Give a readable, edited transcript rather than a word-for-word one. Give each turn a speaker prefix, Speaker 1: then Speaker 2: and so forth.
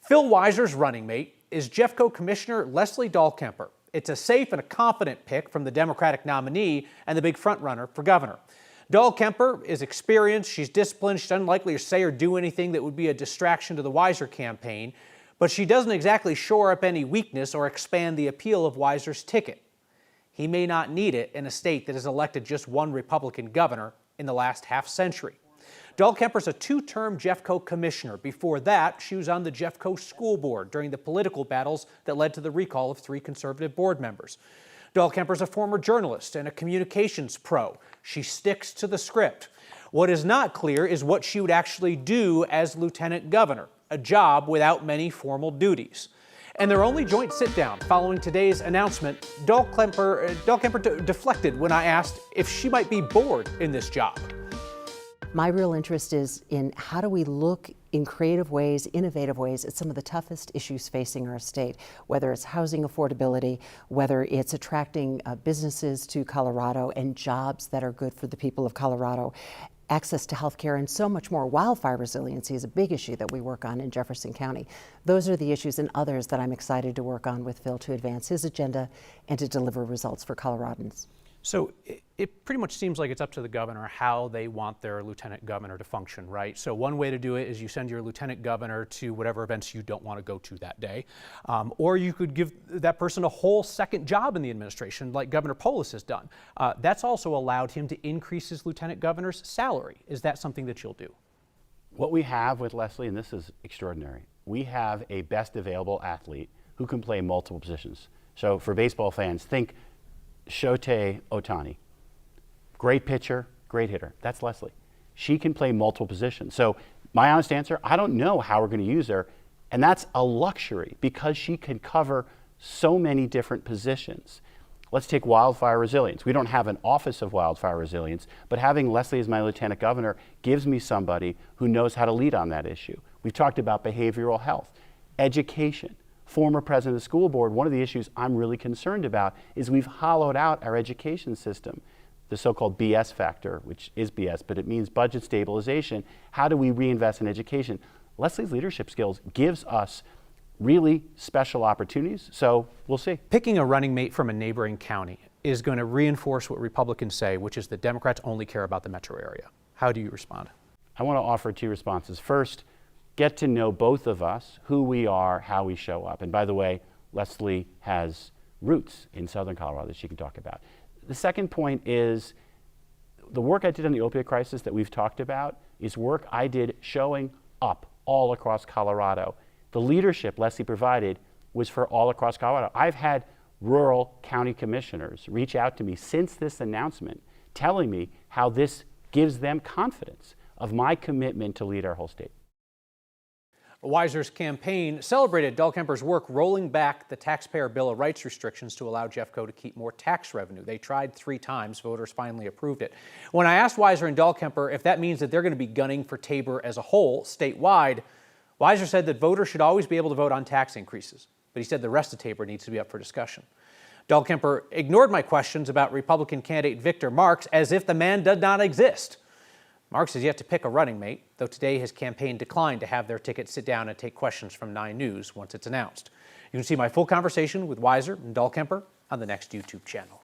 Speaker 1: Phil Weiser's running mate is Jeffco Commissioner Lesley Dahlkemper. It's a safe and a confident pick from the Democratic nominee and the big frontrunner for governor. Dahlkemper is experienced, she's disciplined, she's unlikely to say or do anything that would be a distraction to the Weiser campaign, but she doesn't exactly shore up any weakness or expand the appeal of Weiser's ticket. He may not need it in a state that has elected just one Republican governor in the last half-century. Dahlkemper's a two-term Jeffco commissioner. Before that, she was on the Jeffco school board during the political battles that led to the recall of 3 conservative board members. Dahlkemper's a former journalist and a communications pro. She sticks to the script. What is not clear is what she would actually do as lieutenant governor, a job without many formal duties. And their only joint sit-down following today's announcement, Dahlkemper deflected when I asked if she might be bored in this job.
Speaker 2: My real interest is in how do we look in creative ways, innovative ways at some of the toughest issues facing our state, whether it's housing affordability, whether it's attracting businesses to Colorado and jobs that are good for the people of Colorado, access to health care, and so much more. Wildfire resiliency is a big issue that we work on in Jefferson County. Those are the issues and others that I'm excited to work on with Phil to advance his agenda and to deliver results for Coloradans.
Speaker 1: So it pretty much seems like it's up to the governor how they want their lieutenant governor to function, right? So one way to do it is you send your lieutenant governor to whatever events you don't want to go to that day. Or you could give that person a whole second job in the administration like Governor Polis has done. That's also allowed him to increase his lieutenant governor's salary. Is that something that you'll do?
Speaker 3: What we have with Lesley, and this is extraordinary, we have a best available athlete who can play multiple positions. So for baseball fans, think Shohei Ohtani, great pitcher, great hitter. That's Lesley. She can play multiple positions. So my honest answer, I don't know how we're going to use her, and that's a luxury because she can cover so many different positions. Let's take wildfire resilience. We don't have an office of wildfire resilience, but having Lesley as my lieutenant governor gives me somebody who knows how to lead on that issue. We've talked about behavioral health, education. Former president of the school board, one of the issues I'm really concerned about is we've hollowed out our education system. The so-called BS factor, which is BS, but it means budget stabilization. How do we reinvest in education? Lesley's leadership skills gives us really special opportunities, so we'll see.
Speaker 1: Picking a running mate from a neighboring county is going to reinforce what Republicans say, which is that Democrats only care about the metro area. How do you respond?
Speaker 3: I want to offer 2 responses. First, get to know both of us, who we are, how we show up. And by the way, Lesley has roots in Southern Colorado that she can talk about. The second point is the work I did on the opioid crisis that we've talked about is work I did showing up all across Colorado. The leadership Lesley provided was for all across Colorado. I've had rural county commissioners reach out to me since this announcement telling me how this gives them confidence of my commitment to lead our whole state.
Speaker 1: Weiser's campaign celebrated Dahlkemper's work rolling back the taxpayer Bill of Rights restrictions to allow Jeffco to keep more tax revenue. They tried 3 times. Voters finally approved it. When I asked Weiser and Dahlkemper if that means that they're going to be gunning for Tabor as a whole, statewide, Weiser said that voters should always be able to vote on tax increases. But he said the rest of Tabor needs to be up for discussion. Dahlkemper ignored my questions about Republican candidate Victor Marks as if the man did not exist. Marks has yet to pick a running mate, though today his campaign declined to have their ticket sit down and take questions from 9 News once it's announced. You can see my full conversation with Weiser and Dahlkemper on the next YouTube channel.